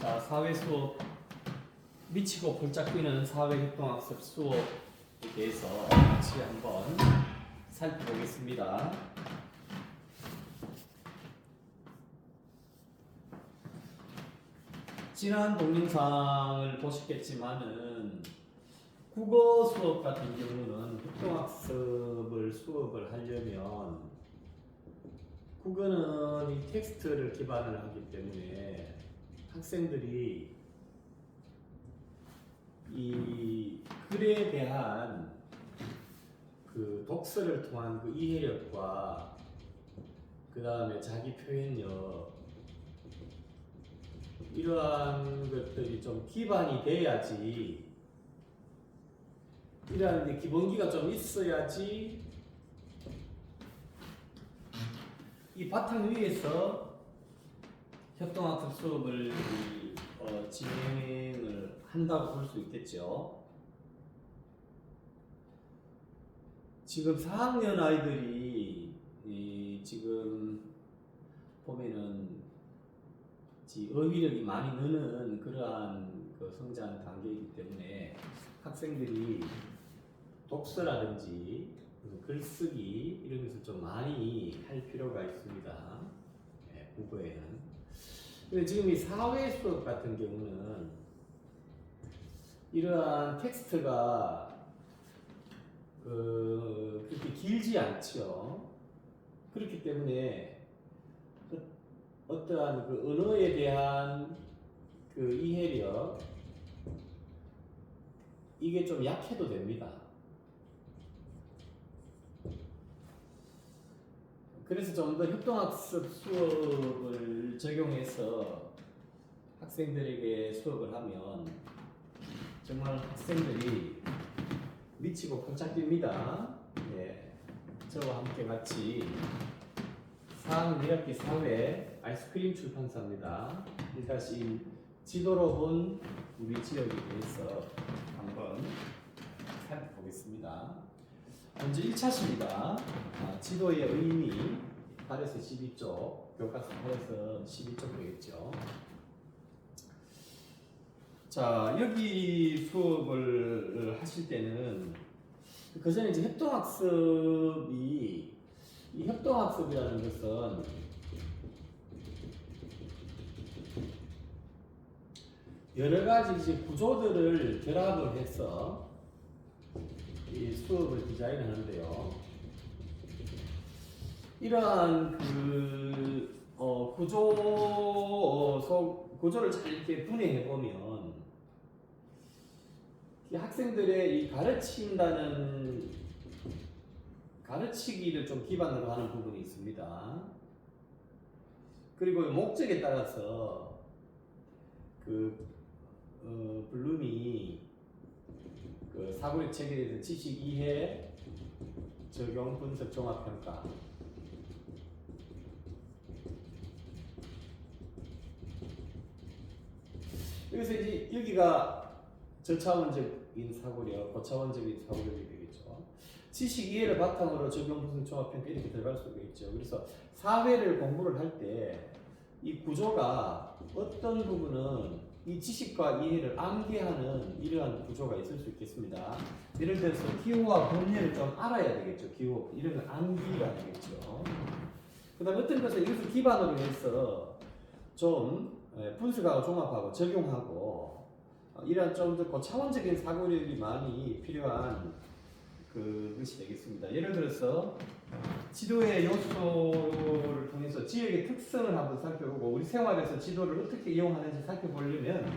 자, 사회 수업 미치고 펄짝 뛰는 사회 협동학습 수업에 대해서 같이 한번 살펴보겠습니다. 지난 동영상을 보셨겠지만은 국어 수업 같은 경우는 협동학습을 수업을 하려면 국어는 이 텍스트를 기반을 하기 때문에 학생들이 이 글에 대한 그 독서를 통한 그 이해력과 그 다음에 자기 표현력 이러한 것들이 좀 기반이 돼야지, 이러한 기본기가 좀 있어야지 이 바탕 위에서 협동학습 수업을 진행을 한다고 볼 수 있겠죠. 지금 4학년 아이들이 지금 보면은 어휘력이 많이 느는 그러한 그 성장 단계이기 때문에 학생들이 독서라든지 글쓰기 이런 것을 좀 많이 할 필요가 있습니다. 네, 국어에는. 근데 지금 이 사회 수업 같은 경우는 이러한 텍스트가 그렇게 길지 않죠. 그렇기 때문에 어떠한 그 언어에 대한 그 이해력 이게 좀 약해도 됩니다. 그래서 좀 더 협동학습 수업을 적용해서 학생들에게 수업을 하면 정말 학생들이 미치고 펄짝 뜁니다. 예, 저와 함께 같이 4학년 1학기 사회 아이스크림 출판사입니다. 1-1 지도로 본 우리 지역에 대해서 한번 살펴보겠습니다. 먼저 1차시입니다. 지도의 의미 8에서 12쪽, 교과서 8에서 12쪽 되겠죠. 자, 여기 수업을 하실 때는 그 전에 이제 협동학습이, 이 협동학습이라는 것은 여러 가지 이제 구조들을 결합을 해서 이 수업을 디자인하는데요. 이러한 구조를 잘 이렇게 분해해 보면 학생들의 이 가르치기를 좀 기반으로 하는 부분이 있습니다. 그리고 목적에 따라서 블룸이 사고력 체계에 대해서 지식 이해, 적용, 분석, 종합 평가. 여기서 이제 여기가 저차원적인 사고력, 고차원적인 사고력이 되겠죠. 지식 이해를 바탕으로 적용, 분석, 종합 평가 이렇게 들어갈 수가 있죠. 그래서 사회를 공부를 할 때 이 구조가 어떤 부분은 이 지식과 이해를 암기하는 이러한 구조가 있을 수 있겠습니다. 예를 들어서 기호와 본래를 좀 알아야 되겠죠. 기호 이런 건 암기가 되겠죠. 그 다음에 어떤 것을 이것을 기반으로 해서 좀 분석하고 종합하고 적용하고 이러한 좀 더 고차원적인 사고력이 많이 필요한 그것이 되겠습니다. 예를 들어서 지도의 요소를 통해서 지역의 특성을 한번 살펴보고 우리 생활에서 지도를 어떻게 이용하는지 살펴보려면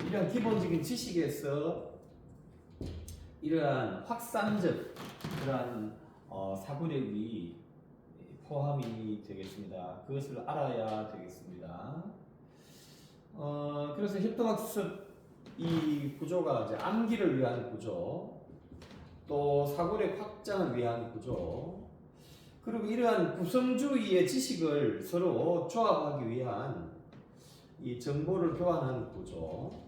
이러한 기본적인 지식에서 이러한 확산적 그러한 사고력이 포함이 되겠습니다. 그것을 알아야 되겠습니다. 그래서 협동학습 이 구조가 이제 암기를 위한 구조, 또 사고력 확장을 위한 구조, 그리고 이러한 구성주의의 지식을 서로 조합하기 위한 이 정보를 교환하는 구조,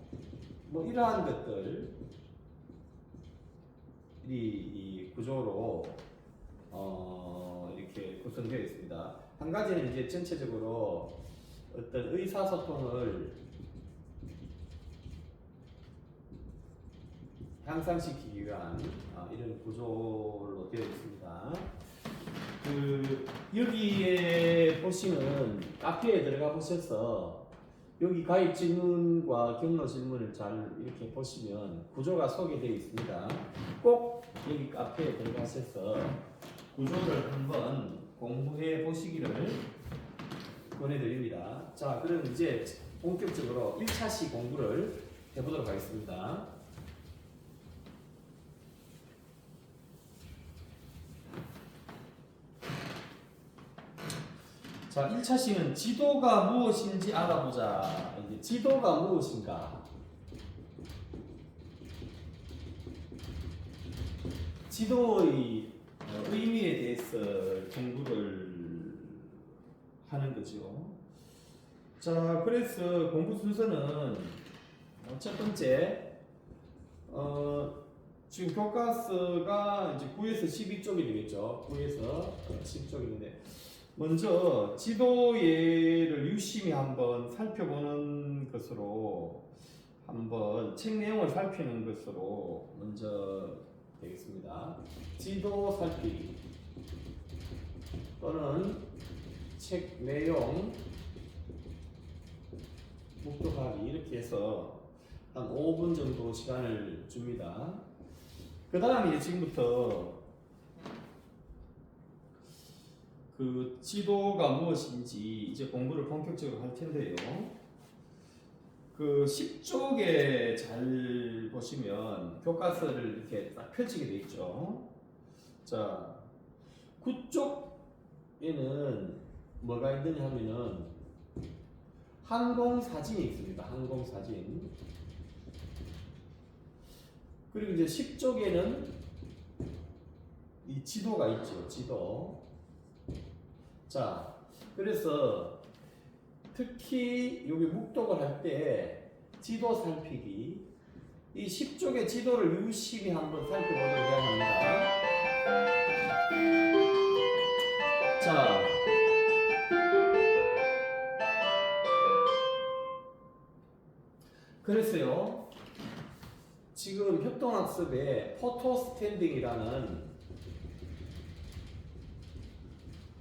뭐 이러한 것들이 이 구조로 이렇게 구성되어 있습니다. 한 가지는 이제 전체적으로 어떤 의사소통을 향상시키기 위한 이런 구조로 되어 있습니다. 여기에 보시면 카페에 들어가 보셔서 여기 가입 질문과 경로 질문을 잘 이렇게 보시면 구조가 소개되어 있습니다. 꼭 여기 카페에 들어가셔서 구조를 한번 공부해 보시기를 권해드립니다. 자, 그럼 이제 본격적으로 1차시 공부를 해보도록 하겠습니다. 자, 1차시는 지도가 무엇인지 알아보자. 이제 지도가 무엇인가? 지도의 의미에 대해서 공부를 하는 거죠. 자, 그래서 공부 순서는 첫 번째, 지금 교과서가 이제 9에서 12쪽이 되겠죠. 9에서 10쪽인데, 먼저 지도예를 유심히 한번 살펴보는 것으로 한번 책 내용을 살피는 것으로 먼저 되겠습니다. 지도 살피기 또는 책 내용 묵독하기 이렇게 해서 한 5분 정도 시간을 줍니다. 그 다음에 지금부터 그 지도가 무엇인지 이제 공부를 본격적으로 할 텐데요. 그 10쪽에 잘 보시면 교과서를 이렇게 딱 펼치게 되어 있죠. 자, 9쪽에는 뭐가 있느냐 하면은 항공사진이 있습니다. 항공사진. 그리고 이제 10쪽에는 이 지도가 있죠. 지도. 자, 그래서 특히 여기 묵독을 할 때 지도 살피기 이 10쪽의 지도를 유심히 한번 살펴보도록 해야 합니다. 자, 그래서요 지금 협동학습에 포토 스탠딩이라는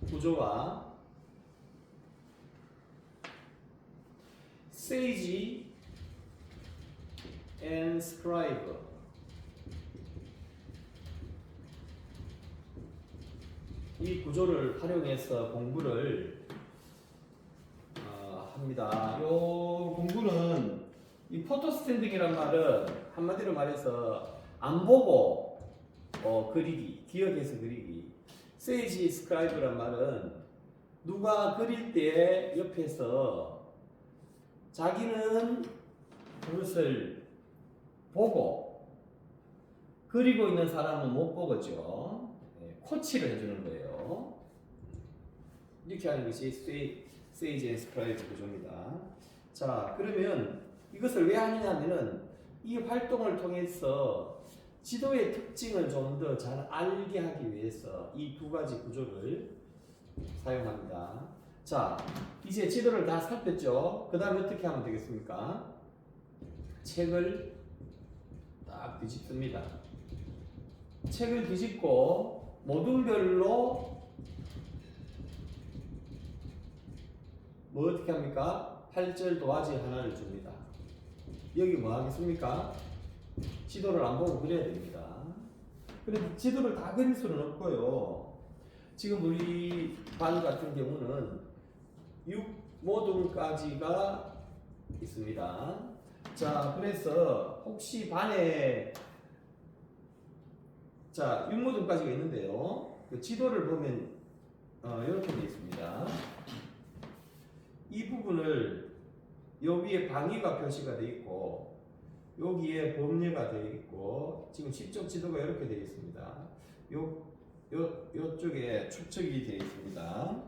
구조와 세이지 and scribe 이 구조를 활용해서 공부를 합니다. 이 공부는 이 포토 스탠딩이란 말은 한마디로 말해서 안 보고 그리기, 기억해서 그리기. 세이지 스크라이브란 말은 누가 그릴 때 옆에서 자기는 그것을 보고 그리고 있는 사람은 못 보겠죠. 코치를 해주는 거예요. 이렇게 하는 것이 세이지 앤 스크라이브 구조입니다. 자, 그러면 이것을 왜 하느냐면은 이 활동을 통해서 지도의 특징을 좀 더 잘 알게 하기 위해서 이 두 가지 구조를 사용합니다. 자, 이제 지도를 다 살폈죠? 그 다음에 어떻게 하면 되겠습니까? 책을 딱 뒤집습니다. 책을 뒤집고 모든 별로 뭐 어떻게 합니까? 8절 도화지 하나를 줍니다. 여기 뭐 하겠습니까? 지도를 안 보고 그려야 됩니다. 그런데 지도를 다 그릴 수는 없고요. 지금 우리 반 같은 경우는 6모둠까지가 있습니다. 자, 그래서 혹시 반에 자 6모둠까지가 있는데요. 그 지도를 보면 이렇게 되어 있습니다. 이 부분을 요 위에 방위가 표시가 되어 있고 여기에 법례가 되어 있고 지금 10쪽 지도가 이렇게 되어 있습니다. 요쪽에 축척이 되어 있습니다.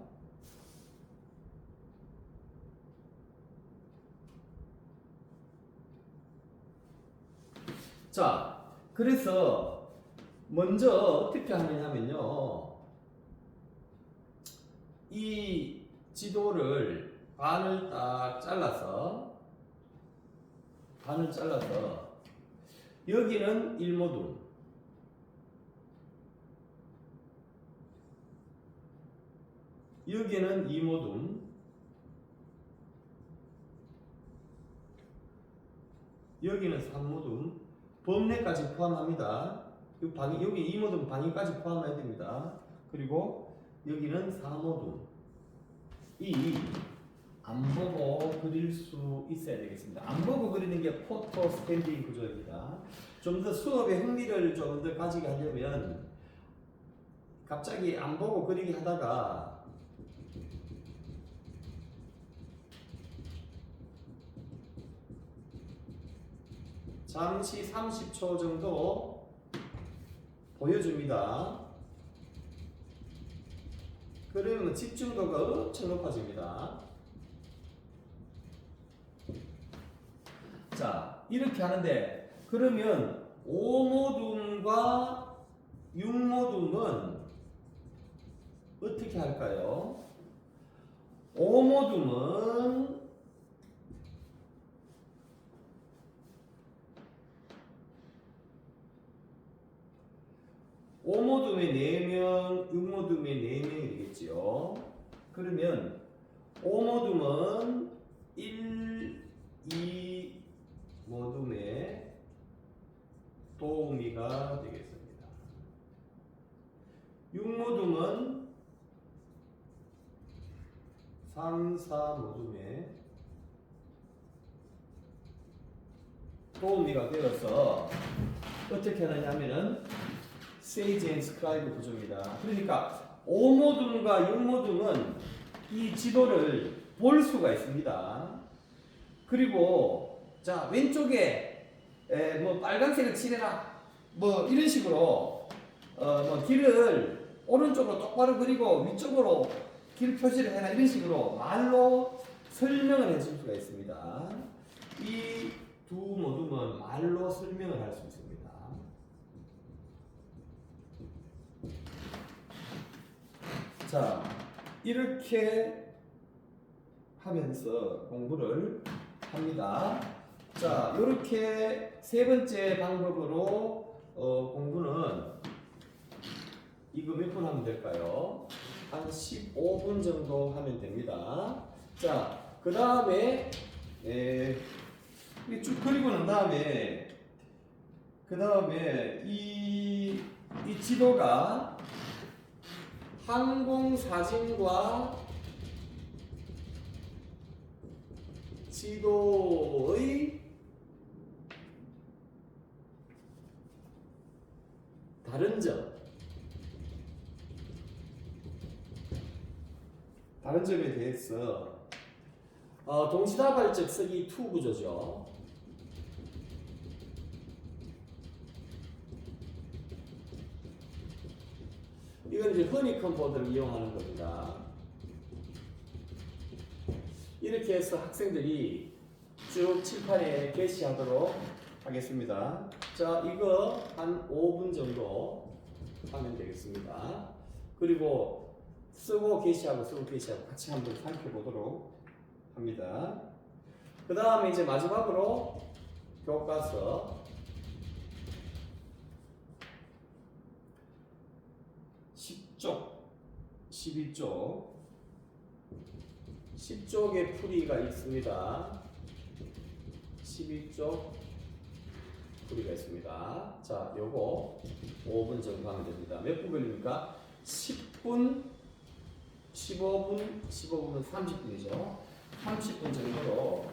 자, 그래서 먼저 어떻게 하느냐면요. 이 지도를 반을 딱 잘라서 여기는 1모둠, 여기는 2모둠, 여기는 3모둠, 범례까지 포함합니다. 여기 2모둠 방위까지 포함해야 됩니다. 그리고 여기는 4모둠. 이 안 보고 그릴 수 있어야 되겠습니다. 안 보고 그리는 게 포토 스탠딩 구조입니다. 좀 더 수업의 흥미를 좀 더 가지게 하려면 갑자기 안 보고 그리기 하다가 잠시 30초 정도 보여줍니다. 그러면 집중도가 엄청 높아집니다. 자, 이렇게 하는데 그러면 5모둠과 6모둠은 어떻게 할까요? 5모둠은 오모둠의 4명, 6모둠의 4명이 되겠지요. 그러면 오모둠은 1, 2 모둠의 도우미가 되겠습니다. 6모둠은 3, 4모둠의 도우미가 되어서 어떻게 하느냐 하면은 세이지 앤 스크라이브 구조입니다. 그러니까 5모둠과 6모둠은 이 지도를 볼 수가 있습니다. 그리고 자 왼쪽에 뭐 빨간색을 칠해라 뭐 이런 식으로 뭐 길을 오른쪽으로 똑바로 그리고 위쪽으로 길 표시를 해라 이런 식으로 말로 설명을 해줄 수가 있습니다. 이 두 모둠은 말로 설명을 할 수 있습니다. 자, 이렇게 하면서 공부를 합니다. 자, 이렇게 세 번째 방법으로 공부는 이거 몇 분 하면 될까요? 한 15분 정도 하면 됩니다. 자, 그 다음에 쭉 그리고 난 다음에 이 지도가 항공사진과 지도의 다른 점에 대해서 동시다발적 쓰기 2 구조죠. 이건 이제 허니콤보드를 이용하는 겁니다. 이렇게 해서 학생들이 쭉 칠판에 게시하도록 하겠습니다. 자, 이거 한 5분 정도 하면 되겠습니다. 그리고 쓰고 게시하고 같이 한번 살펴보도록 합니다. 그 다음에 이제 마지막으로 교과서 10쪽, 12쪽, 10쪽의 풀이가 있습니다. 12쪽 풀이가 있습니다. 자, 요거 5분 정도 하면 됩니다. 몇 분 걸립니까? 10분, 15분, 15분은 30분이죠. 30분 정도로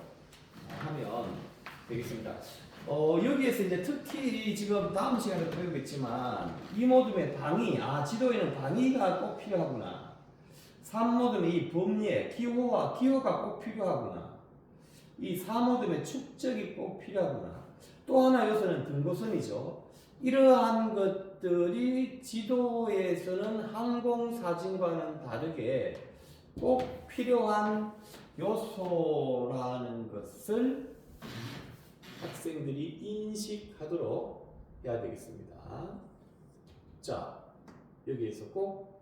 하면 되겠습니다. 여기에서 이제 특히 지금 다음 시간에 배우겠지만 이 모둠의 방위, 지도에는 방위가 꼭 필요하구나. 3모둠의 이 범례, 기호가 꼭 필요하구나. 이 4모둠의 축적이 꼭 필요하구나. 또 하나 요소는 등고선이죠. 이러한 것들이 지도에서는 항공사진과는 다르게 꼭 필요한 요소라는 것을 학생들이 인식하도록 해야 되겠습니다. 자, 여기에서 꼭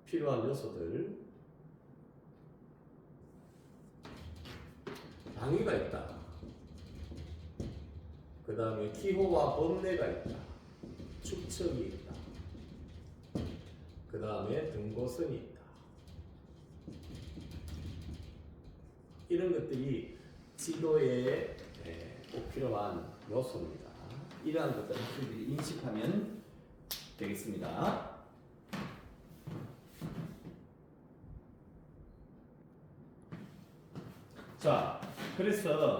필요한 요소들. 방위가 있다. 그 다음에 기호와 범례가 있다. 축척이 있다. 그 다음에 등고선이 있다. 이런 것들이 지도에 꼭 필요한 요소입니다. 이러한 것들을 학생들이 인식하면 되겠습니다. 자, 그래서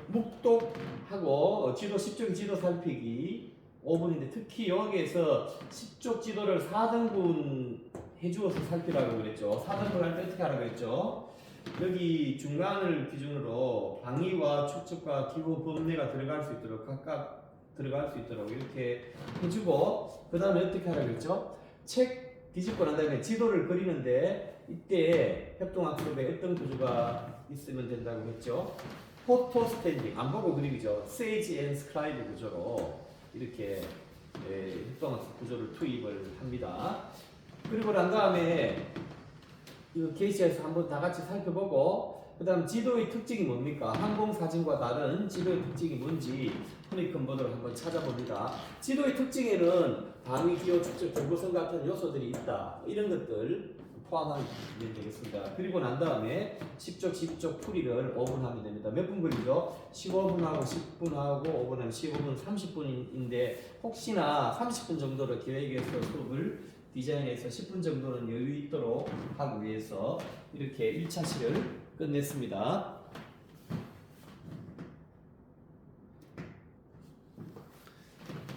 묵독하고 지도 10쪽 지도 살피기 5분인데 특히 여기에서 10쪽 지도를 4등분 해주어서 살피라고 그랬죠. 4등분 할 때 어떻게 하라고 그랬죠? 여기 중간을 기준으로 방위와 축척과 기호 범례가 들어갈 수 있도록 각각 들어갈 수 있도록 이렇게 해주고 그 다음에 어떻게 하라고 그랬죠? 책 뒤집고 난 다음에 지도를 그리는데 이때 협동학습에 어떤 구조가 있으면 된다고 했죠? 포토 스탠딩 안 보고 그리기죠. 세이지 앤 스크라이브 구조로 이렇게 협동학습 구조를 투입을 합니다. 그리고 난 다음에 이거 게시해서 한번 다 같이 살펴보고 그 다음 지도의 특징이 뭡니까? 항공사진과 다른 지도의 특징이 뭔지 허니컴보드를 한번 찾아봅니다. 지도의 특징에는 방위, 기호, 축적, 중고선 같은 요소들이 있다. 이런 것들 포함하면 되겠습니다. 그리고 난 다음에 10쪽, 12쪽 풀이를 5분 하면 됩니다. 몇 분 걸리죠? 15분하고 10분하고 5분하면 15분, 30분인데 혹시나 30분 정도로 계획해서 수업을 디자인해서 10분 정도는 여유 있도록 하기 위해서 이렇게 1차 시를 끝냈습니다.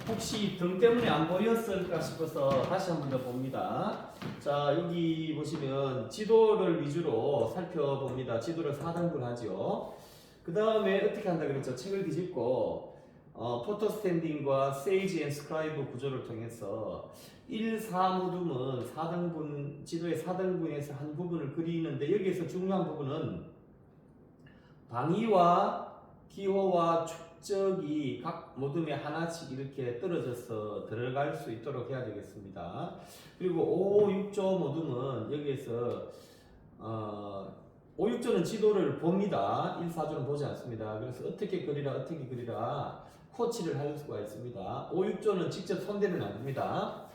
혹시 등 때문에 안 보였을까 싶어서 다시 한 번 더 봅니다. 자, 여기 보시면 지도를 위주로 살펴봅니다. 지도를 4등분 하죠. 그 다음에 어떻게 한다 그랬죠? 책을 뒤집고 포토 스탠딩과 세이지 앤 스크라이브 구조를 통해서 1, 4무dum은 4등분, 지도의 4등분에서 한 부분을 그리는데 여기에서 중요한 부분은 방위와 기호와 축적이 각 무덤에 하나씩 이렇게 떨어져서 들어갈 수 있도록 해야 되겠습니다. 그리고 5, 6조 무덤은 여기에서 5, 6조는 지도를 봅니다. 1, 4조는 보지 않습니다. 그래서 어떻게 그리라 코치를 할 수가 있습니다. 5, 6조는 직접 손대면 안 됩니다.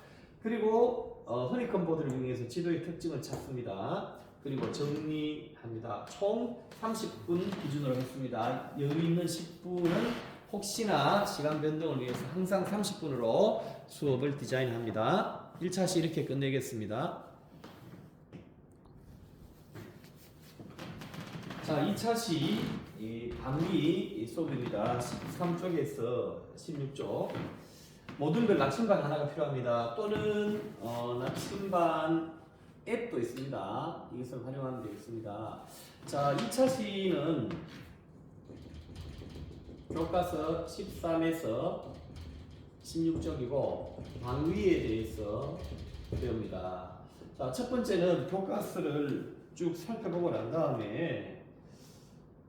그리고 허니컴보드를 이용해서 지도의 특징을 찾습니다. 그리고 정리합니다. 총 30분 기준으로 했습니다. 여유 있는 10분은 혹시나 시간 변동을 위해서 항상 30분으로 수업을 디자인합니다. 1차 시 이렇게 끝내겠습니다. 자, 2차 시 방위 수업입니다. 13쪽에서 16쪽 모든 별 나침반 하나가 필요합니다. 또는 나침반 앱도 있습니다. 이것을 활용하면 되겠습니다. 자, 2차 시는 교과서 13에서 16쪽이고 방위에 대해서 배웁니다. 자, 첫 번째는 교과서를 쭉 살펴보고 난 다음에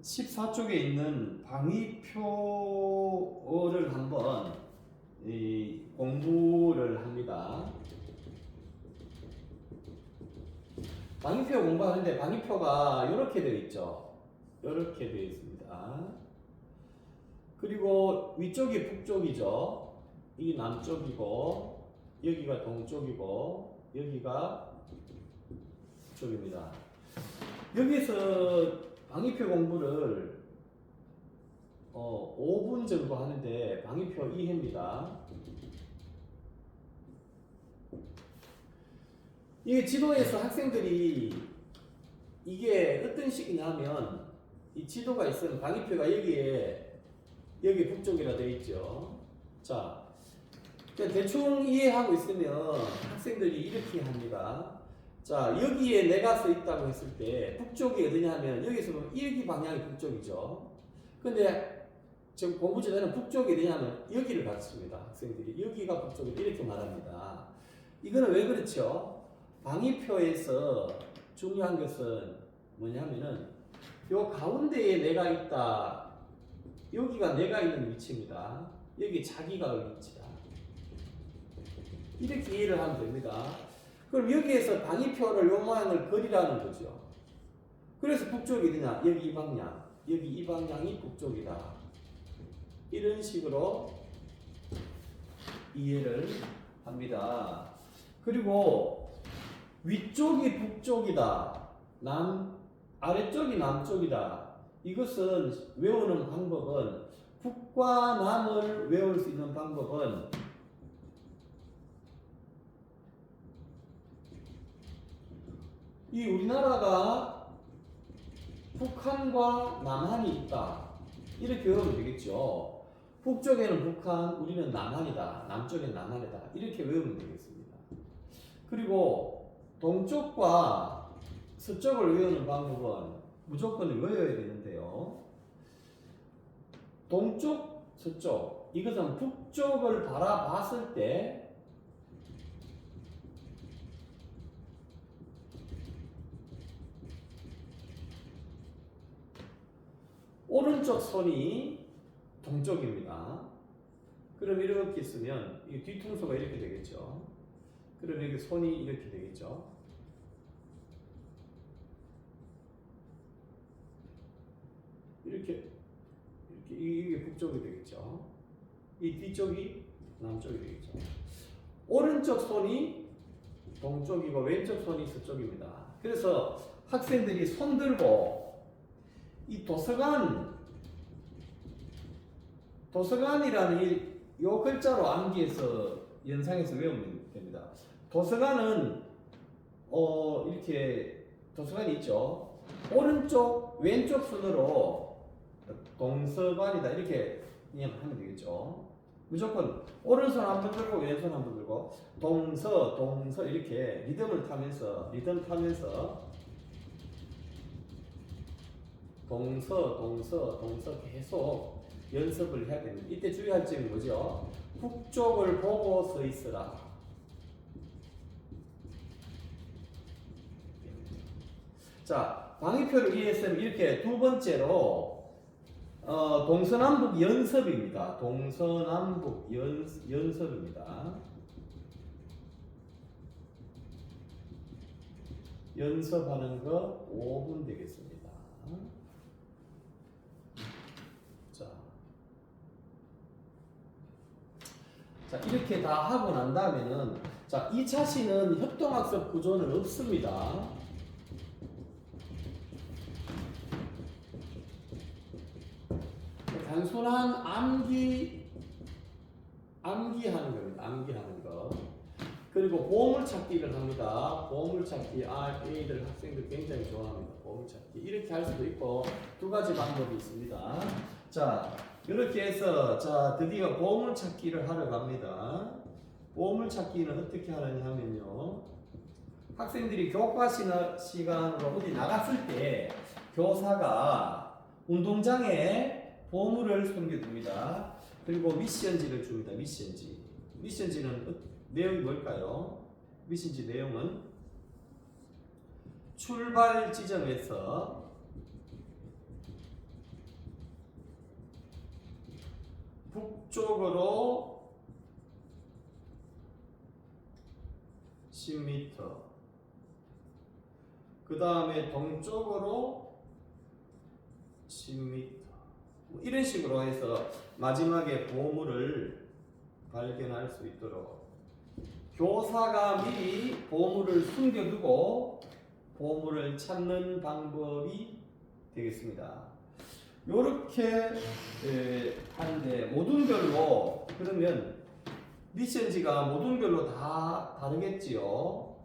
14쪽에 있는 방위표를 한번 공부를 합니다. 방위표 공부하는데 방위표가 이렇게 되어 있죠. 이렇게 되어 있습니다. 그리고 위쪽이 북쪽이죠. 이 남쪽이고 여기가 동쪽이고 여기가 북쪽입니다. 여기서 방위표 공부를 5분 정도 하는데 방위표 2회입니다. 이게 지도에서 학생들이 이게 어떤 식이냐면 이 지도가 있으면 방위표가 여기 북쪽이라 되어 있죠. 자, 대충 이해하고 있으면 학생들이 이렇게 합니다. 자, 여기에 내가 서 있다고 했을 때 북쪽이 어디냐 하면 여기서 보면 여기 방향이 북쪽이죠. 근데 지금 공부지도는 북쪽이 어디냐면 여기를 갖습니다. 학생들이 여기가 북쪽이다 이렇게 말합니다. 이거는 왜 그렇죠? 방위표에서 중요한 것은 뭐냐면은 요 가운데에 내가 있다. 여기가 내가 있는 위치입니다. 여기 자기가 위치다. 이렇게 이해를 하면 됩니다. 그럼 여기에서 방위표를 요 모양을 그리라는 거죠. 그래서 북쪽이 어디냐? 여기 이 방향. 여기 이 방향이 북쪽이다. 이런 식으로 이해를 합니다. 그리고 위쪽이 북쪽이다. 아래쪽이 남쪽이다. 이것은 외우는 방법은 북과 남을 외울 수 있는 방법은 이 우리나라가 북한과 남한이 있다. 이렇게 외우면 되겠죠. 북쪽에는 북한, 우리는 남한이다. 남쪽엔 남한이다. 이렇게 외우면 되겠습니다. 그리고 동쪽과 서쪽을 외우는 방법은 무조건 외워야 되는데요. 동쪽, 서쪽. 이것은 북쪽을 바라봤을 때 오른쪽 손이 동쪽입니다. 그럼 이렇게 쓰면 이 뒤통수가 이렇게 되겠죠. 그럼 여기 손이 이렇게 되겠죠. 이렇게 이게 북쪽이 되겠죠. 이 뒤쪽이 남쪽이 되겠죠. 오른쪽 손이 동쪽이고 왼쪽 손이 서쪽입니다. 그래서 학생들이 손 들고 이 도서관이라는 이 글자로 암기해서 연상해서 외우면 됩니다. 도서관은 이렇게 도서관이 있죠. 오른쪽 왼쪽 손으로 동서관이다 이렇게 그냥 하면 되겠죠. 무조건 오른손 한 번 들고 왼손 한 번 들고 동서 이렇게 리듬 타면서 동서 계속 연습을 해야 됩니다. 이때 주의할 점이 뭐죠? 북쪽을 보고 서 있으라. 자, 방위표를 이해했으면 이렇게 두 번째로 동서남북 연습입니다. 동서남북 연습입니다. 연습하는 거 5분 되겠습니다. 자, 이렇게 다 하고 난 다음에는 자, 2차 시는 협동학습 구조는 없습니다. 단순한 암기하는 겁니다. 암기하는 거. 그리고 보물찾기를 합니다. 보물찾기, 애들 학생들 굉장히 좋아합니다. 보물찾기. 이렇게 할 수도 있고 두 가지 방법이 있습니다. 자, 이렇게 해서 자, 드디어 보물찾기를 하러 갑니다. 보물찾기는 어떻게 하느냐 하면요. 학생들이 교과 시간으로 어디 나갔을 때 교사가 운동장에 보물을 숨겨둡니다. 그리고 미션지를 줍니다. 미션지는 내용이 뭘까요? 미션지 내용은 출발 지점에서 북쪽으로 10m, 그 다음에 동쪽으로 10m, 이런 식으로 해서 마지막에 보물을 발견할 수 있도록 교사가 미리 보물을 숨겨두고 보물을 찾는 방법이 되겠습니다. 요렇게 하는데 모둠별로, 그러면 미션지가 모둠별로 다 다르겠지요.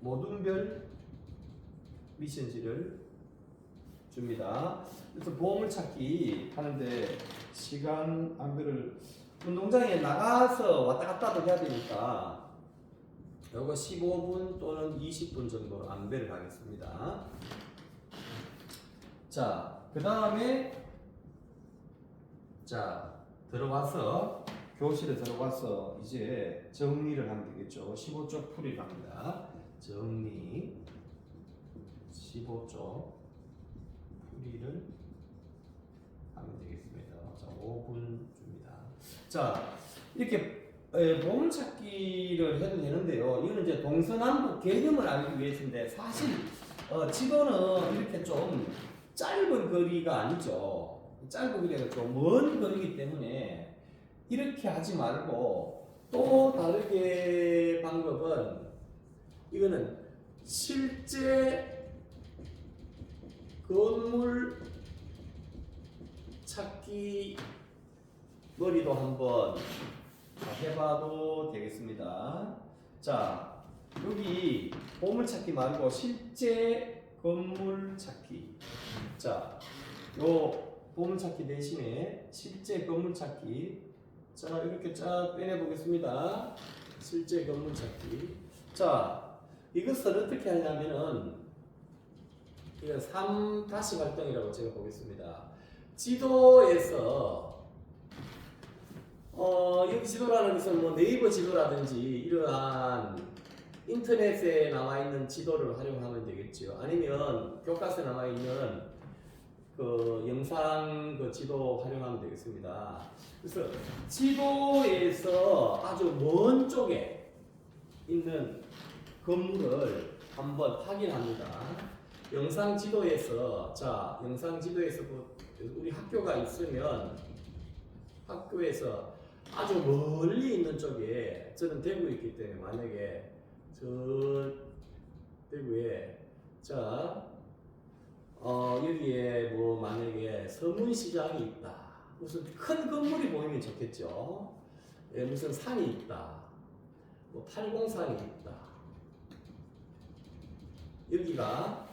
모둠별 미션지를 줍니다. 그래서 보물찾기 하는데 시간 안배를 운동장에 나가서 왔다 갔다도 해야 되니까 요거 15분 또는 20분 정도로 안배를 하겠습니다. 자, 그 다음에 자, 들어와서 교실에 들어와서 이제 정리를 하면 되겠죠. 15쪽 풀이를 합니다. 정리 15쪽 풀이를 하면 되겠습니다. 자, 5분 줍니다. 자, 이렇게 보물찾기를 해도 되는데요. 이거는 이제 동서남북 개념을 알기 위해서인데 사실 지도는 이렇게 좀 짧은 거리가 아니죠. 짧은 거리가 좀 먼 거리이기 때문에 이렇게 하지 말고 또 다르게 방법은 이거는 실제 건물 찾기 머리도 한번 해봐도 되겠습니다. 자, 여기 보물찾기 말고 실제 건물 찾기. 자, 요 보물찾기 대신에 실제 건물 찾기. 자, 이렇게 쫙 빼내 보겠습니다. 실제 건물 찾기. 자, 이것을 어떻게 하냐면은 이건 3다시 활동이라고 제가 보겠습니다. 지도에서 여기 지도라는 것은 뭐 네이버 지도라든지 이러한 인터넷에 나와 있는 지도를 활용하면 되겠죠. 아니면 교과서에 나와 있는 그 영상 그 지도 활용하면 되겠습니다. 그래서 지도에서 아주 먼 쪽에 있는 건물을 한번 확인합니다. 영상 지도에서 우리 학교가 있으면 학교에서 아주 멀리 있는 쪽에 저는 대구에 있기 때문에 만약에 저 대구에 여기에 뭐 만약에 서문시장이 있다, 무슨 큰 건물이 보이면 좋겠죠. 예, 무슨 산이 있다, 뭐 팔공산이 있다. 여기가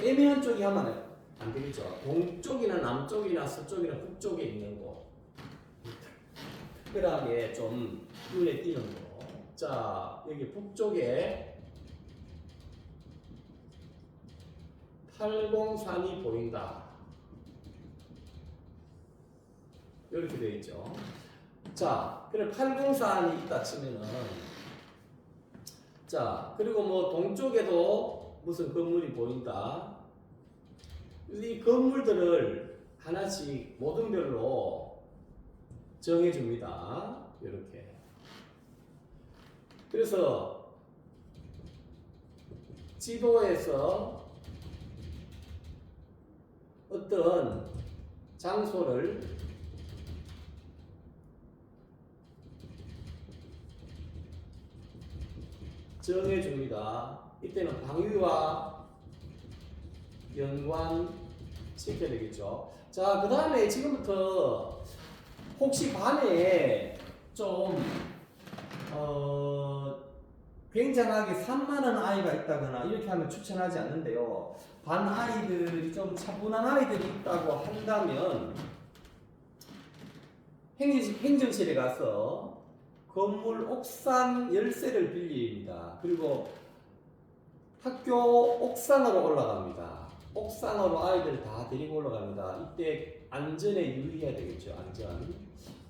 애매한 쪽이 하면 안 되겠죠. 동쪽이나 남쪽이나 서쪽이나 북쪽에 있는 곳, 특별하게 좀 눈에 띄는 곳. 자, 여기 북쪽에 팔공산이 보인다. 이렇게 되어 있죠. 자, 그래 팔공산이 있다 치면은, 자, 그리고 뭐 동쪽에도 무슨 건물이 보인다. 이 건물들을 하나씩 모든 별로 정해줍니다. 이렇게. 그래서 지도에서 어떤 장소를 정해줍니다. 이때는 방위와 연관시켜야 되겠죠. 자, 그 다음에 지금부터 혹시 반에 좀 굉장하게 산만한 아이가 있다거나 이렇게 하면 추천하지 않는데요. 반 아이들이 좀 차분한 아이들이 있다고 한다면 행정실에 가서 건물 옥상 열쇠를 빌립니다. 그리고 학교 옥상으로 올라갑니다. 옥상으로 아이들 다 데리고 올라갑니다. 이때 안전에 유의해야 되겠죠. 안전.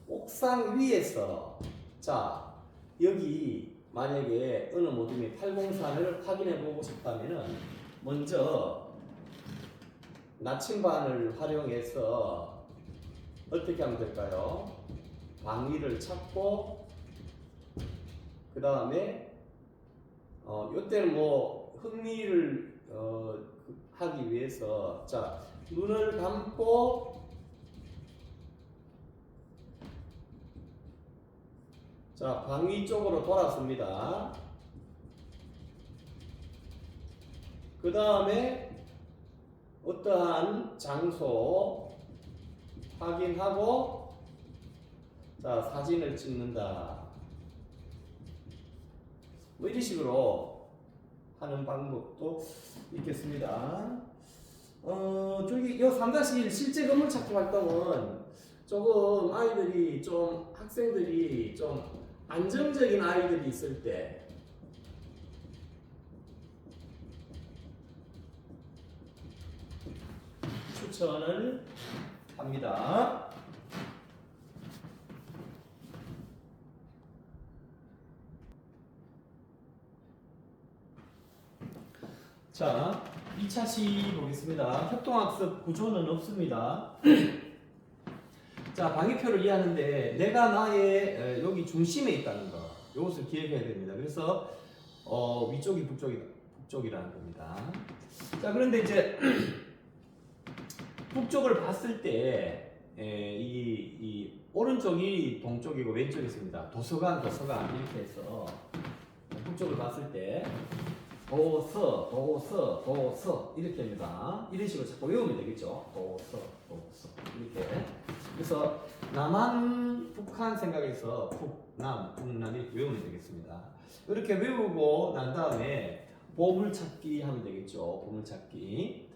옥상 위에서, 자, 여기 만약에 어느 모둠이 803을 확인해 보고 싶다면은 먼저 나침반을 활용해서 어떻게 하면 될까요? 방위를 찾고, 그 다음에 이때는 뭐 흥미를 하기 위해서, 자, 눈을 감고, 자, 방위 쪽으로 돌았습니다. 그 다음에 어떠한 장소 확인하고, 자, 사진을 찍는다. 뭐 이런 식으로 하는 방법도 있겠습니다. 저기 요 3-1 실제 건물 찾기 활동은 조금 아이들이 좀, 학생들이 좀 안정적인 아이들이 있을 때 추천을 합니다. 자, 2차 시 보겠습니다. 협동학습 구조는 없습니다. 자, 방위표를 이해하는데 내가 나의 여기 중심에 있다는 거, 이것을 기억해야 됩니다. 그래서 위쪽이 북쪽이라는 겁니다. 자, 그런데 이제 북쪽을 봤을 때 이 오른쪽이 동쪽이고 왼쪽이 있습니다. 도서관 이렇게 해서 북쪽을 봤을 때 도서 이렇게 합니다. 이런 식으로 자꾸 외우면 되겠죠. 도서 이렇게. 그래서 남한 북한 생각해서 북남 이렇게 외우면 되겠습니다. 이렇게 외우고 난 다음에 보물찾기 하면 되겠죠. 보물찾기.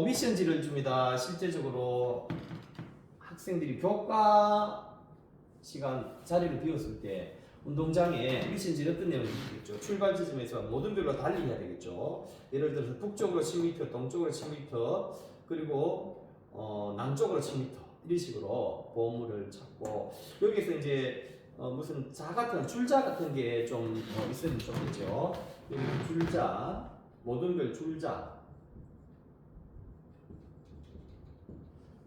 미션지를 줍니다. 실제적으로 학생들이 교과 시간 자리를 비웠을 때 운동장에 미션지 어떤 내용이 있겠죠. 출발 지점에서 모든 별로 달리해야 되겠죠. 예를 들어서 북쪽으로 10m, 동쪽으로 10m, 그리고 남쪽으로 10m 이런 식으로 보물을 찾고 여기서 이제 무슨 줄자 같은 게 좀 있으면 좋겠죠. 여기 줄자, 모든 별 줄자.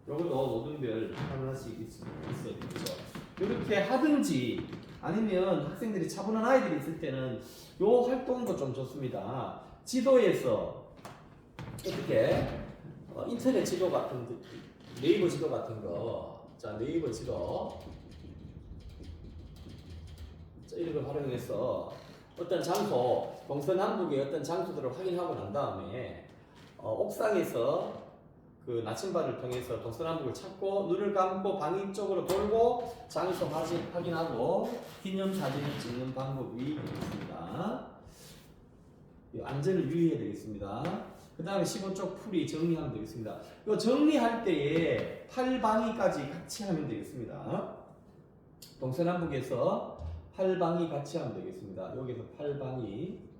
요것도 모든 별 하나씩 있어야 되겠죠. 이렇게 하든지 아니면 학생들이 차분한 아이들이 있을 때는 요 활동도 좀 좋습니다. 지도에서 어떻게 인터넷 지도 같은 네이버 지도 같은 거, 자 네이버 지도 자, 이런 걸 활용해서 어떤 장소, 동서남북의 어떤 장소들을 확인하고 난 다음에 옥상에서 그 나침반을 통해서 동서남북을 찾고 눈을 감고 방위 쪽으로 돌고 장소 확인하고 기념사진을 찍는 방법이 되겠습니다. 안전을 유의해야 되겠습니다. 그 다음에 15쪽 풀이 정리하면 되겠습니다. 이 정리할 때에 팔방위까지 같이 하면 되겠습니다. 동서남북에서 팔방위 같이 하면 되겠습니다. 여기서 팔방위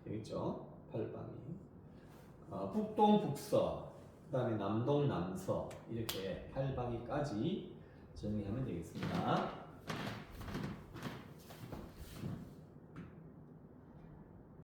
되겠죠? 팔방위. 북동, 북서, 그 다음에 남동, 남서 이렇게 팔방위까지 정리하면 되겠습니다.